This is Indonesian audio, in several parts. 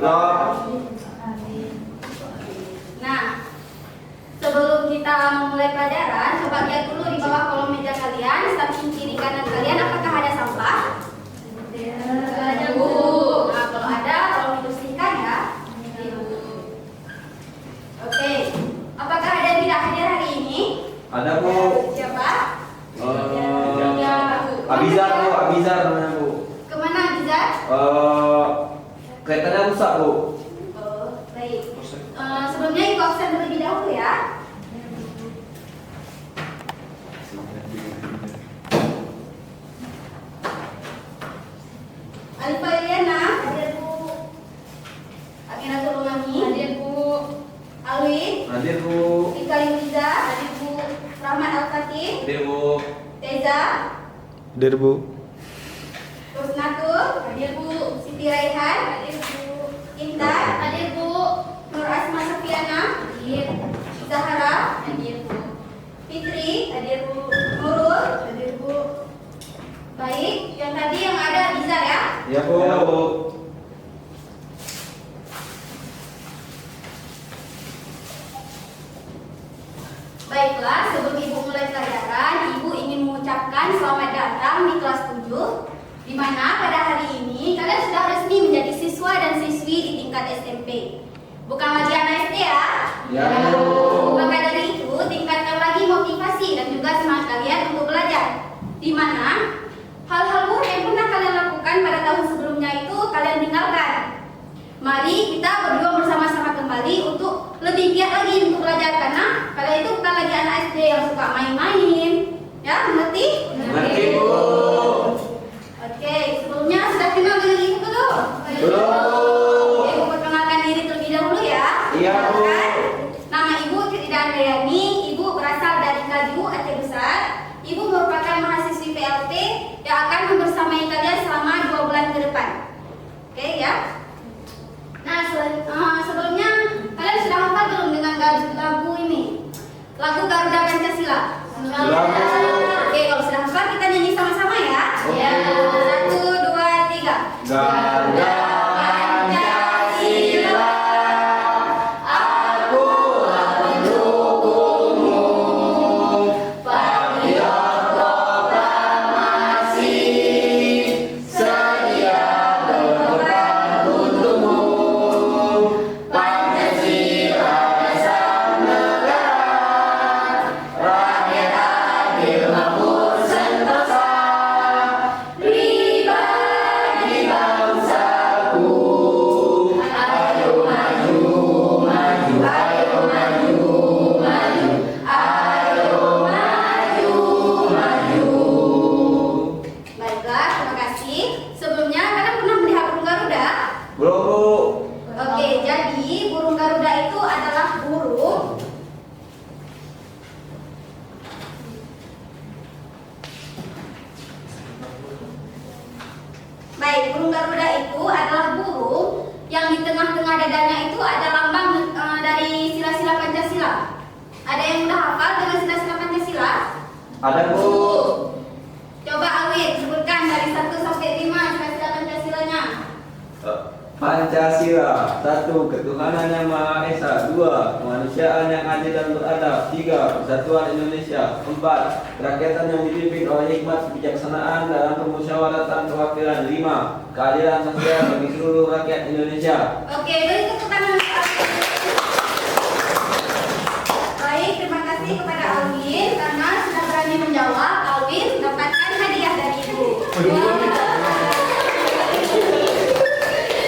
Stop. Nah, sebelum kita memulai pelajaran, coba lihat dulu di bawah kolom meja kalian, samping kiri kanan kalian, apakah ada sampah? Ada, Bu. Nah, kalau ada, tolong dibersihkan ya. Oke. Apakah ada yang tidak hadir hari ini? Ada, Bu. Siapa? Abizar, Bu. Abizar namanya, Bu. Kemana Abizar? Keretanya rusak, Bu. Oh, baik. Sebelumnya ikut absen terlebih dahulu ya. Alifa Iliana, hadir Bu. Amira Tulungani, hadir Bu. Alwi, Hadir, Bu. Ika Yuliza, hadir Bu. Rahmat Al-Fatih, Hadir, Bu. Teza, Hadir, Bu. Rusnatul, hadir Bu. Siti Raihan, hadir Bu. Intan, hadir Bu. Nur Asma Safiana, hadir. Zahara, hadir Bu. Fitri, hadir Bu. Nurul, hadir Bu. Baik, yang tadi yang ada Bizar ya. Ya, Bu. Ya, Bu. Baiklah, sebelum Ibu mulai pelajaran, Ibu ingin mengucapkan selamat datang di kelas 7, di mana pada hari ini kalian sudah resmi menjadi siswa dan siswi di tingkat SMP. Bukan lagi anak SD ya. Ya, Bu. Maka dari itu, tingkatkan lagi motivasi dan juga semangat kalian untuk belajar. Di mana hal-hal buruk yang pernah kalian lakukan pada tahun sebelumnya itu kalian tinggalkan. Mari kita berjuang bersama-sama kembali untuk lebih giat lagi untuk belajar, karena kalian itu bukan lagi anak SD yang suka main-main. Ya, mengerti? Mengerti, Bu. Oke, sebelumnya sudah kenal dengan Ibu belum? Belum. Ibu perkenalkan diri terlebih dahulu ya. Iya, Bu. Nama Ibu Trida Andriani, Ibu berasal dari Kaju, Aceh Besar. Ibu merupakan mahasiswi PLT yang akan membersamai kalian selama 2 bulan ke depan. Oke ya. Nah, sebelumnya kalian sudah hafal belum dengan lagu ini? Lagu Garuda Pancasila. Sudah. Oke, kalau sudah hafal kita nyanyi sama-sama ya. Oke. Ya. 1, 2, 3. Garuda Pancasila, aku pendukungmu. Patriot proklamasi, sedia berkorban untukmu. Pancasila dasar negara, rakyat adil makmur sentosa. Pribadi bangsaku, ayo maju, maju, ayo maju, maju, ayo maju, maju. Baiklah, terima kasih. Sebelumnya kalian pernah melihat burung Garuda? Belum, Bu. Oke, jadi burung Garuda itu adalah burung burung Garuda itu adalah burung yang di tengah-tengah dadanya itu ada lambang dari sila-sila Pancasila. Ada yang udah hafal dengan sila-sila Pancasila? Ada, Bu. Coba Awit sebutkan dari 1 sampai 5 sila-sila Pancasilanya. Pancasila, 1. Ketuhanan yang Maha Esa. 2. Kemanusiaan yang adil dan beradab. 3. Persatuan Indonesia. 4. Kerakyatan yang dipimpin oleh hikmat kebijaksanaan dalam permusyawaratan perwakilan. 5. Keadilan sosial bagi seluruh rakyat Indonesia. Oke, beri tepuk tangan. Baik, terima kasih kepada Alwin karena sudah berani menjawab. Alwin dapatkan hadiah dari Ibu.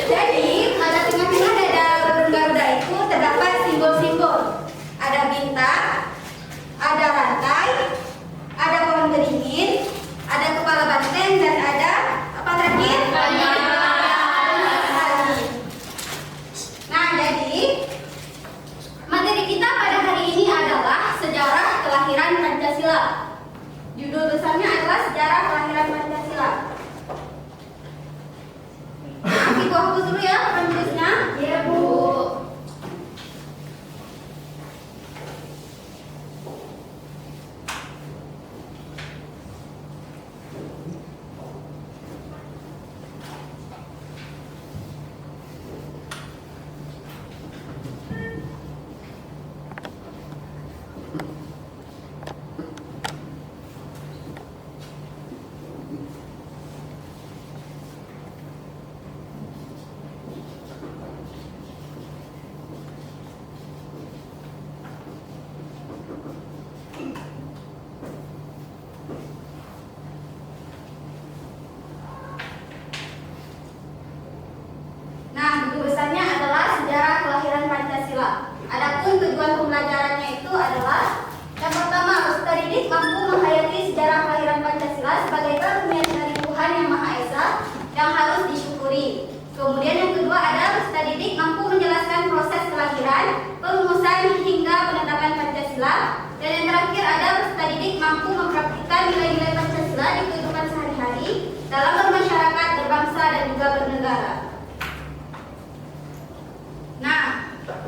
Jadi, pada tengah-tengah dada burung Garuda itu terdapat simbol-simbol. Ada bintang, ada rantai, ada pohon beringin, ada kepala banteng, dan ada apa terakhir? Nah, jadi materi kita pada hari ini adalah sejarah kelahiran Pancasila. Judul besarnya adalah sejarah kelahiran Pancasila. Nah, Ibu hapus dulu ya penulisnya. Iya, Bu.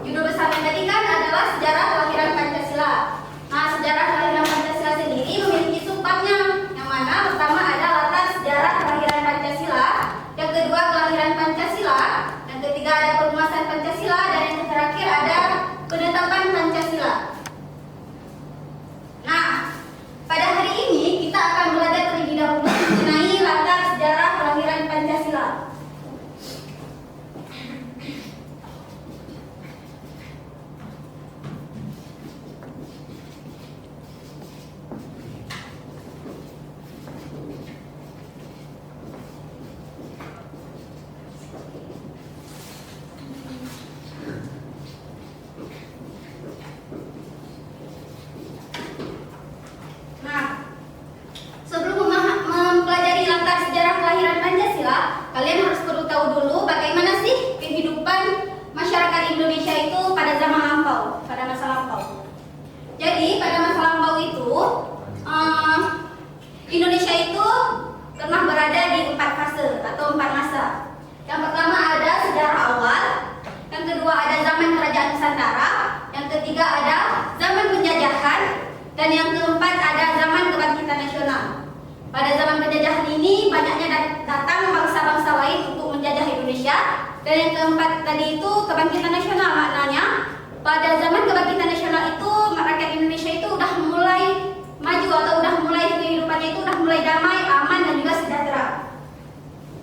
Judul besar yang tadi kan adalah sejarah kelahiran Pancasila. Nah, sejarah kelahiran Pancasila sendiri memiliki subbabnya, yang mana pertama ada latar sejarah kelahiran Pancasila, yang kedua kelahiran Pancasila, yang ketiga ada perumasan Pancasila, dan yang terakhir ada penetapan Pancasila. Nah, pada hari ini kita akan belajar terlebih dahulu mengenai latar sejarah kelahiran Pancasila. Mempelajari latar sejarah kelahiran Pancasila, kalian harus perlu tahu dulu bagaimana sih kehidupan masyarakat Indonesia itu pada zaman lampau, pada masa lampau. Jadi pada masa lampau itu Indonesia itu pernah berada di 4 fase atau 4 masa. Yang pertama ada sejarah awal, yang kedua ada zaman kerajaan Nusantara, yang ketiga ada zaman penjajahan, dan yang keempat ada zaman kebangkitan nasional. Pada zaman penjajahan ini banyaknya datang bangsa-bangsa lain untuk menjajah Indonesia. Dan yang keempat tadi itu kebangkitan nasional, maknanya pada zaman kebangkitan nasional itu rakyat Indonesia itu udah mulai maju atau udah mulai kehidupannya itu udah mulai damai, aman dan juga sejahtera.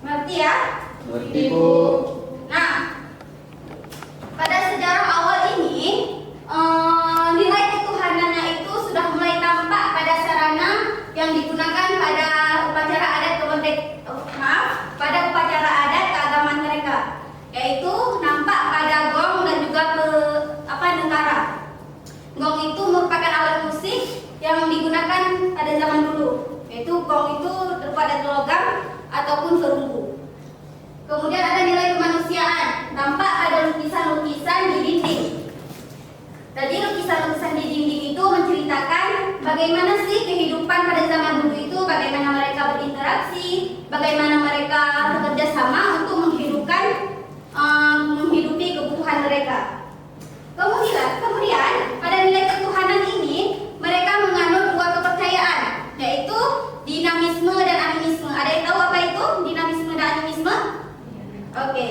Ngerti ya? Ngerti, Bu. Nah, pada sejarah awal ini nilai ketuhanannya itu sudah mulai tampak pada sarana yang digunakan pada upacara adat pada upacara adat keagamaan mereka, yaitu nampak pada gong dan juga nentara. Gong itu merupakan alat musik yang digunakan pada zaman dulu, yaitu gong itu terbuat dari logam ataupun perunggu. Kemudian ada nilai kemanusiaan, tampak ada lukisan-lukisan di dinding. Tadi lukisan-lukisan di dinding itu menceritakan bagaimana sih kehidupan pada zaman dulu itu, bagaimana mereka berinteraksi, bagaimana mereka bekerja sama untuk menghidupi kebutuhan mereka. Kemudian pada nilai ketuhanan ini mereka menganut 2 kepercayaan, yaitu dinamisme dan animisme. Ada yang tahu apa itu dinamisme dan animisme? Oke.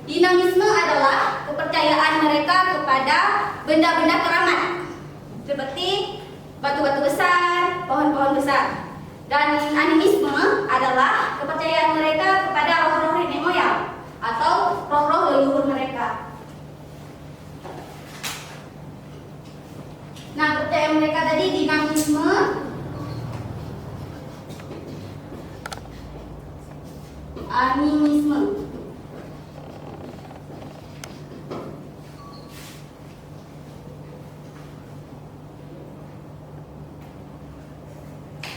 Dinamisme adalah kepercayaan mereka kepada benda-benda keramat, seperti batu-batu besar, pohon-pohon besar. Dan animisme adalah kepercayaan mereka kepada roh-roh nenek moyang atau roh-roh leluhur mereka. Nah, kepercayaan mereka tadi dinamisme, animisme.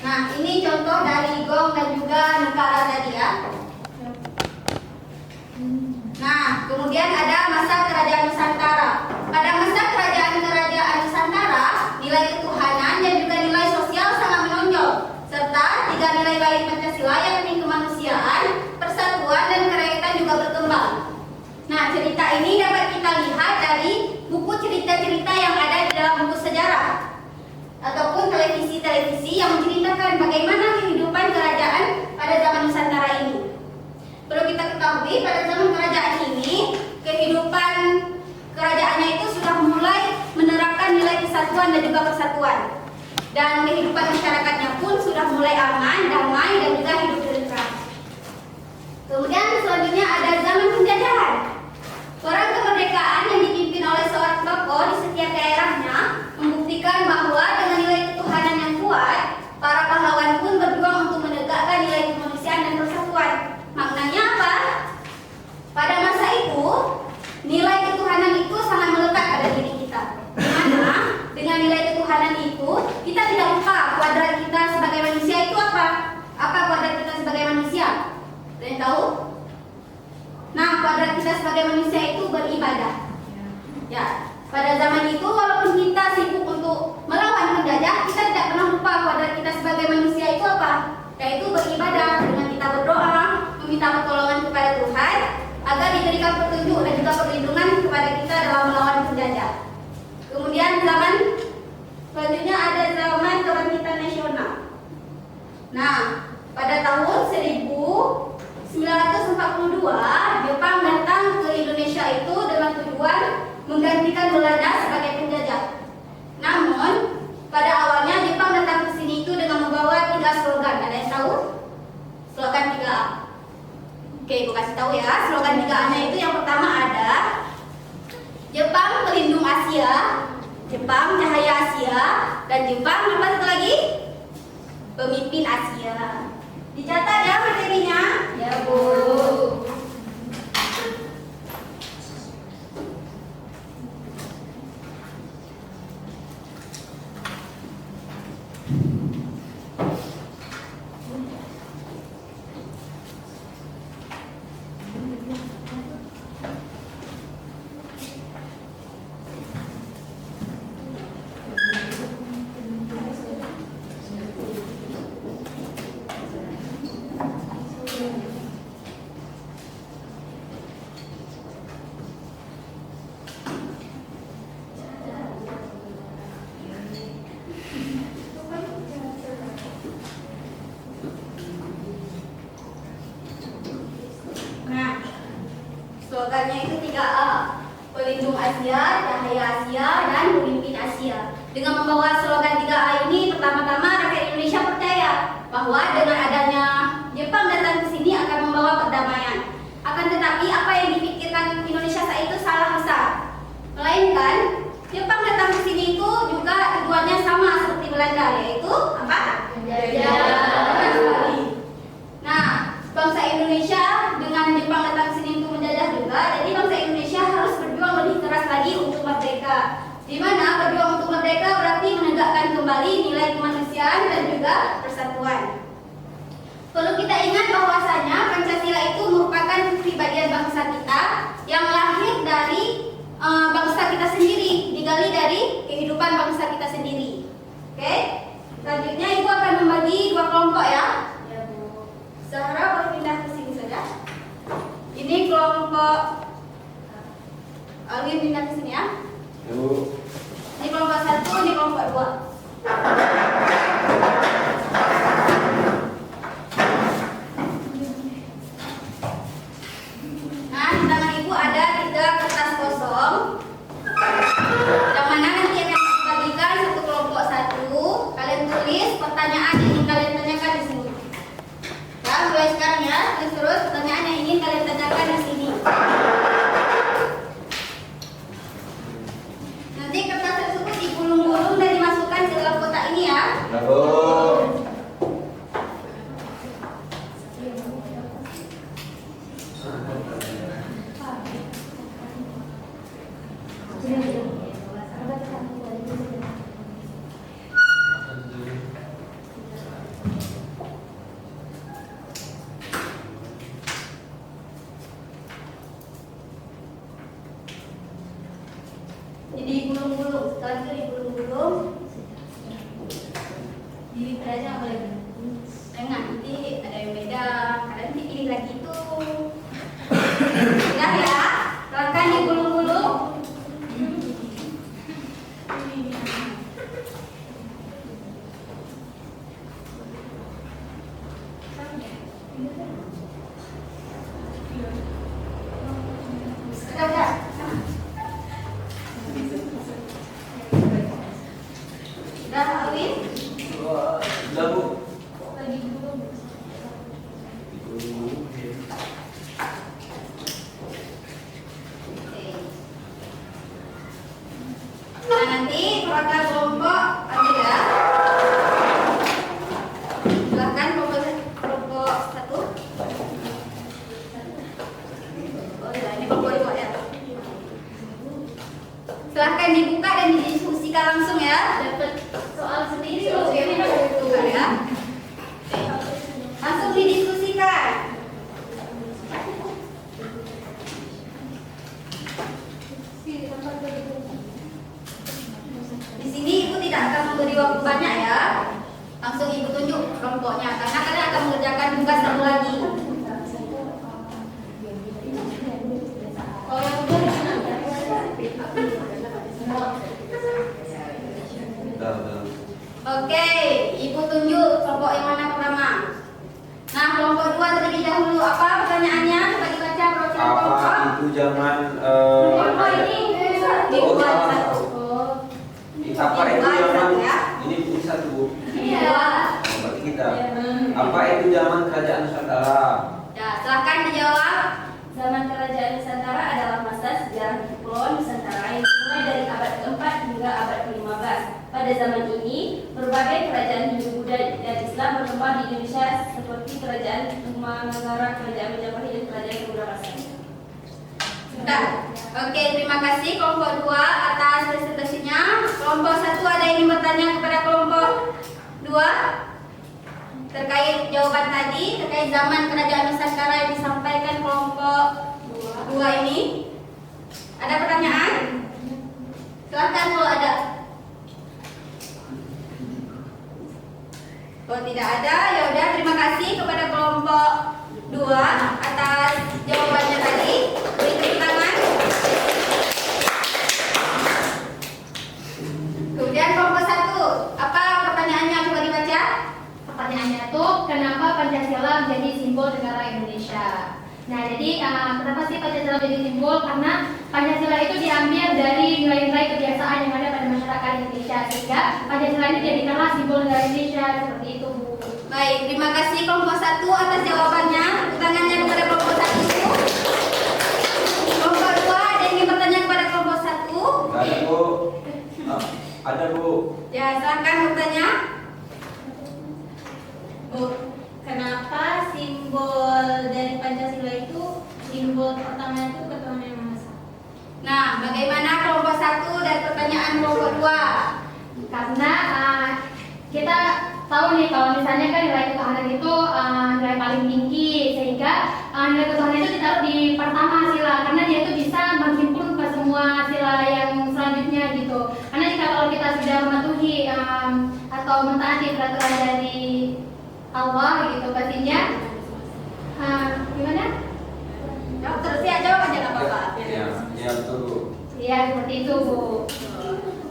Nah, ini contoh dari gong dan juga negara tadi ya. Nah, kemudian ada masa kerajaan Nusantara. Pada masa kerajaan Nusantara, nilai ketuhanan dan juga nilai sosial sangat menonjol, serta 3 nilai baik Pancasila yakni kemanusiaan, persatuan, dan kerakyatan juga berkembang. Nah, cerita ini dapat kita lihat dari buku cerita-cerita yang ada di dalam buku sejarah ataupun televisi-televisi yang menceritakan bagaimana kehidupan kerajaan pada zaman Nusantara ini. Perlu kita ketahui pada zaman kerajaan ini, kehidupan kerajaannya itu sudah mulai menerapkan nilai kesatuan dan juga persatuan. Dan kehidupan masyarakatnya pun sudah mulai aman, damai, dan juga hidup tentram. Kemudian selanjutnya ada zaman penjajahan. Perang kemerdekaan yang dipimpin oleh seorang tokoh di setiap daerahnya membuktikan bahwa dengan nilai ketuhanan yang kuat, para pahlawan pun berjuang untuk menegakkan nilai kemanusiaan dan persatuan. Maknanya apa? Pada masa itu, nilai ketuhanan itu sangat melekat pada diri kita. Dimana dengan nilai ketuhanan itu, kita tidak lupa kuadrat kita sebagai manusia itu apa? Apa kuadrat kita sebagai manusia? Ada yang tahu? Nah, kuadrat kita sebagai manusia itu beribadah. Ya, pada zaman itu walaupun kita sibuk untuk melawan penjajah, kita tidak pernah lupa kuadrat kita sebagai manusia itu apa? Yaitu beribadah, dengan kita berdoa, meminta pertolongan kepada Tuhan agar diberikan petunjuk dan juga perlindungan kepada kita dalam melawan Nah, pada tahun 1942, Jepang datang ke Indonesia itu dengan tujuan menggantikan Belanda sebagai penjajah. Namun, pada awalnya Jepang datang ke sini itu dengan membawa 3 slogan. Ada yang tahu? Slogan 3A. Oke, aku kasih tahu ya. Slogan 3A-nya itu yang pertama ada Jepang pelindung Asia, Jepang cahaya Asia, dan Jepang apa satu lagi? Pemimpin Asia. Dicatat ya materinya. Ya, Bu. Nah, slogannya itu 3A. Pelindung Asia, cahaya Asia, dan pemimpin Asia. Dengan membawa slogan 3A ini, pertama-tama rakyat Indonesia percaya bahwa dengan adanya Jepang datang ke sini akan membawa perdamaian. Akan tetapi apa yang dipikirkan Indonesia saat itu salah besar. Melainkan Jepang datang ke sini itu juga tujuannya sama seperti Belanda, yaitu apa? Menjajah. Nah, bangsa Indonesia dengan Jepang datang ke sini untuk menjajah juga, jadi bangsa Indonesia harus berjuang lebih keras lagi untuk merdeka. Di mana berjuang untuk merdeka berarti menegakkan kembali nilai kemanusiaan dan juga persatuan. Perlu kita ingat bahwasanya Pancasila itu merupakan kepribadian bangsa kita yang lahir dari bangsa kita sendiri, digali dari kehidupan bangsa kita sendiri. Oke? Selanjutnya Ibu akan membagi 2 kelompok ya. Ya, Bu. Zahra boleh pindah ke sini saja. Ini kelompok Alwin pindah ke sini ya. Ya, Bu. Ini kelompok 1, ini kelompok 2. Nah, di tangan Ibu ada 3 kertas kosong. Yang mana nanti akan dibagikan satu kelompok 1. Kalian tulis pertanyaan yang ingin kalian tanyakan di sini. Ya, mulai sekarang ya. Terus pertanyaan yang ingin kalian tanyakan di sini. Nanti kertas tersebut digulung-gulung dan dimasukkan ke dalam kotak ini ya. Ya, Bu. Jadi digulung-gulung, setelah itu digulung-gulung. Dilipat aja boleh. Jangan nanti ada yang beda. Kalian nanti pilih lagi itu. Sudah ya, silakan digulung-gulung. Sudah. Sudah, Alwin? Sudah, Bu. Lagi dulu. Nah, nanti perwakilan kelompok ambil ya. Silakan kelompok 1. Oh, ya, ini kelompok 2 ya. Silahkan dibuka dan didiskusikan langsung ya. Dapat soal sendiri loh. Buka ya. Langsung didiskusikan. Di sini Ibu tidak akan memberi waktu banyak ya. Langsung Ibu tunjuk kelompoknya karena kalian akan mengerjakan tugas satu lagi. Oh, yang kedua di mana? Sudah. Oke. Ibu tunjuk kelompok yang mana pertama. Nah, kelompok 2 terlebih dahulu. Apa pertanyaannya? Coba dibaca perwakilan kelompok. Apa itu zaman Kelompok ini dibuat satu. apa itu zaman ini satu Bu. Iya. Berarti kita. Apa itu zaman kerajaan Nusantara? Ya, silakan dijawab. Zaman kerajaan Nusantara adalah masa sejarah kepulauan Nusantara yang dimulai dari abad ke-4 hingga abad ke-15. Pada zaman ini, berbagai kerajaan Hindu-Buddha dan Islam berkembang di Indonesia seperti kerajaan Tumangara, kerajaan Majapahit, dan kerajaan Surakarta. Sudah. Oke, terima kasih kelompok 2 atas presentasinya. Kelompok 1 ada yang ingin bertanya kepada kelompok 2 terkait jawaban tadi, terkait zaman kerajaan Nusantara yang disampaikan kelompok 2 ini. Ada pertanyaan? Silakan kalau ada. Kalau tidak ada, ya udah, terima kasih kepada kelompok 2 atas jawabannya tadi. Beri tepuk tangan. Kemudian kelompok 1, apa pertanyaannya? Coba dibaca. Pertanyaannya tuh, kenapa Pancasila menjadi simbol negara Indonesia? Nah, jadi kenapa sih Pancasila menjadi simbol? Karena Pancasila itu diambil dari nilai-nilai kebiasaan yang ada pada masyarakat Indonesia, sehingga Pancasila ini dijadikanlah simbol negara Indonesia, seperti itu, Bu. Baik, terima kasih kelompok 1 atas jawabannya. Tepuk tangannya kepada kelompok 1. Kelompok 2 ada yang ingin bertanya kepada kelompok 1? Ada Bu. Ada Bu. Ya, silakan bertanya. Bu, kenapa simbol dari Pancasila itu simbol pertama itu ketuhanan yang Maha Esa? Nah, bagaimana kelompok 1 dan pertanyaan kelompok 2? Karena kita tahu nih kalau misalnya kan nilai ketuhanan itu nilai paling tinggi, sehingga nilai ketuhanan itu ditaruh di pertama sila, karena dia itu bisa menghimpun ke semua sila yang selanjutnya gitu. Karena jika kalau kita sudah mematuhi atau mentaati peraturan dari Allah gitu, pastinya gimana? Jawab terus ya, jawab aja nggak apa-apa. Ya betul Bu. Ya seperti itu, Bu.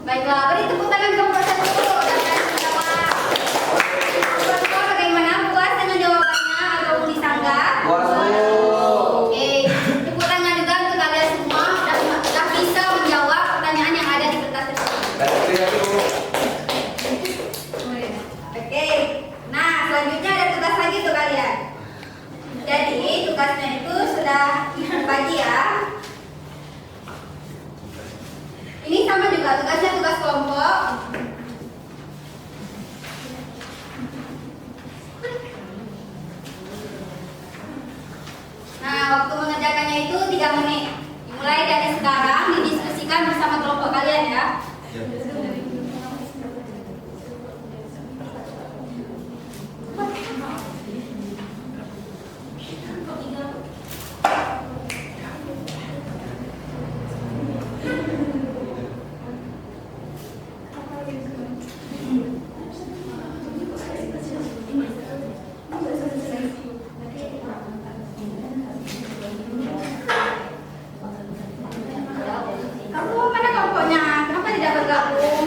Baiklah, beri tepuk tangan kelompok 1 dulu dan jawab. Kelompok 2 bagaimana? Puas dengan jawabannya atau mau disanggah? Puas, Bu. Oke, tepuk tangan juga untuk kalian semua sudah bisa menjawab pertanyaan yang ada di kertas tersebut. Ya Bu. Oke, nah selanjutnya ada tugas lagi untuk kalian. Jadi tugasnya itu sudah dibagi ya. Ini sama juga tugasnya tugas kelompok. Nah, waktu mengerjakannya itu 3 menit. Dimulai dari sekarang, didiskusikan bersama kelompok kalian ya. Kamu mana kelompoknya? Kenapa tidak bergabung?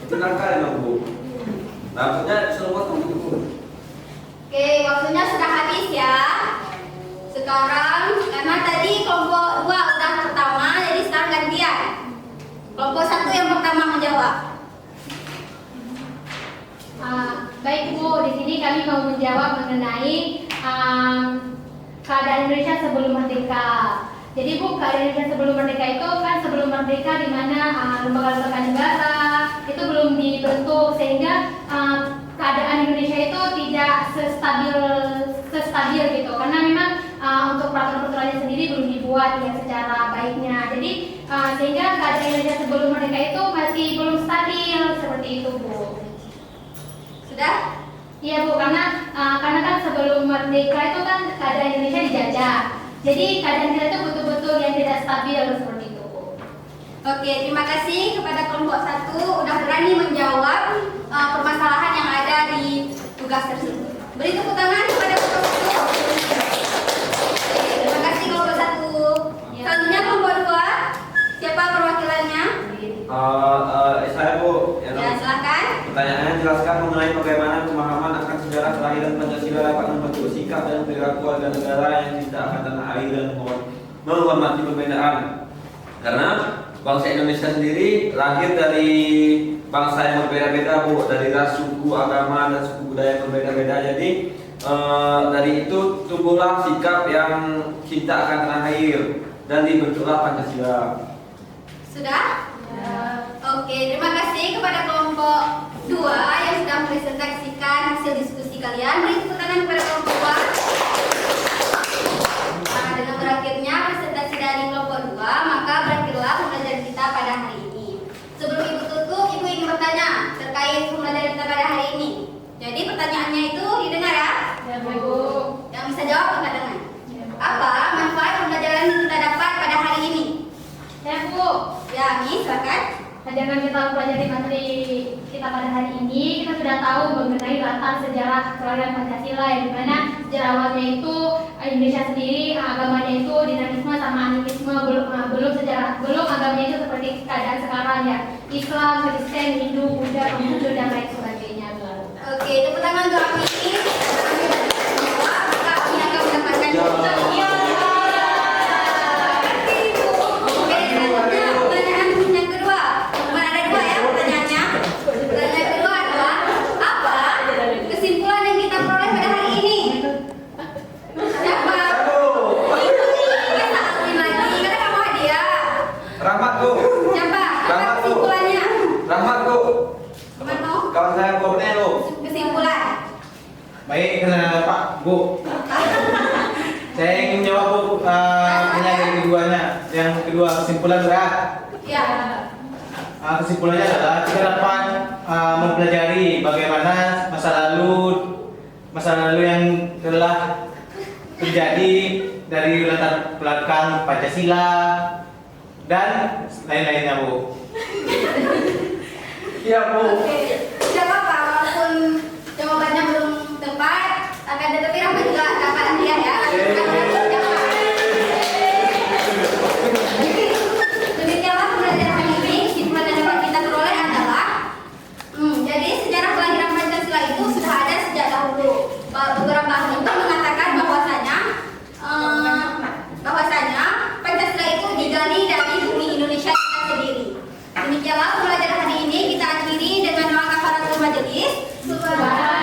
Itu nakal emang Bu. Rambutnya disuruh potong gitu Bu. Oke, waktunya sudah habis ya. Sekarang, karena tadi kelompok 2 udah pertama, jadi sekarang gantian. Kelompok 1 yang pertama menjawab. Baik Bu, di sini kami mau menjawab mengenai keadaan Indonesia sebelum merdeka. Jadi Bu, keadaan Indonesia sebelum merdeka itu kan sebelum merdeka di mana lembaga-lembaga negara itu belum dibentuk, sehingga keadaan Indonesia itu tidak sestabil gitu. Karena memang untuk peraturan-peraturannya sendiri belum dibuat ya secara baiknya. Jadi sehingga keadaan Indonesia sebelum merdeka itu masih belum stabil seperti itu Bu. Sudah? Iya Bu, karena kan sebelum merdeka itu kan keadaan Indonesia dijajah. Jadi keadaan kita itu betul-betul yang tidak stabil seperti itu Bu. Oke, terima kasih kepada kelompok 1 udah berani menjawab permasalahan yang ada di tugas tersebut. Beri tepuk tangan kepada kelompok 1. Terima kasih kelompok 1. Selanjutnya kelompok 2. Siapa perwakilannya? yang cinta akan tanah air dan menghormati perbedaan. Karena bangsa Indonesia sendiri lahir dari bangsa yang berbeda-beda, Bu, dari ras, suku, agama, dan suku budaya yang berbeda-beda. Jadi dari itu tumbuhlah sikap yang cinta akan tanah air dan dibentuklah Pancasila. Sudah? Oke, terima kasih kepada kelompok 2 yang sudah mempresentasikan hasil diskusi kalian. Beri tepuk tangan kepada kelompok 2. Nah, dengan berakhirnya presentasi dari kelompok 2, maka berakhirlah pembelajaran kita pada hari ini. Sebelum Ibu tutup, Ibu ingin bertanya terkait pembelajaran kita pada hari ini. Jadi pertanyaannya itu didengar ya? Ya, Bu. Yang bisa jawab angkat tangan. Apa manfaat pembelajaran yang kita dapat pada hari ini? Ya, Bu. Ya, Mi, silakan. Dengan kita pelajari materi kita pada hari ini, kita sudah tahu mengenai latar sejarah kelahiran Pancasila, yang dimana sejarah awalnya itu Indonesia sendiri, agamanya itu dinamisme sama animisme, belum agamanya itu seperti keadaan sekarang ya, Islam, Kristen, Hindu, Buddha, Konghucu dan lain sebagainya. Oke, tepuk tangan untuk Ami. Maka Ami akan mendapatkan Ya. Oke, selanjutnya pertanyaan yang kedua. Cuma ada 2 ya pertanyaannya. Pertanyaan kedua adalah apa kesimpulan yang kita peroleh pada hari ini? Siapa? Kita salurin lagi karena kamu hadiah. Rahmat, Bu. Siapa? Apa Rahmat, Bu. kesimpulannya? Rahmat, Bu. Mano? Kawan saya Borneo. Kesimpulan. Baik, Pak, Bu. Saya ingin jawab, Bu, pertanyaan yang keduanya. Yang kedua, kesimpulan berat. Ya. Kesimpulannya adalah kita dapat mempelajari bagaimana masa lalu yang telah terjadi dari latar belakang Pancasila dan lain-lainnya, Bu. Iya, Bu. Oke, tidak apa-apa walaupun jawabannya belum tepat, akan tetapi Rahmat juga dapat hadiah ya. Demikianlah pembelajaran hari ini. Kesimpulan yang dapat kita peroleh adalah, jadi sejarah kelahiran Pancasila itu sudah ada sejak dahulu. Beberapa ahli itu mengatakan bahwasanya Pancasila itu digali dari bumi Indonesia kita sendiri. Demikianlah pembelajaran hari ini kita akhiri dengan doa kafaratul majelis. Subhanallah.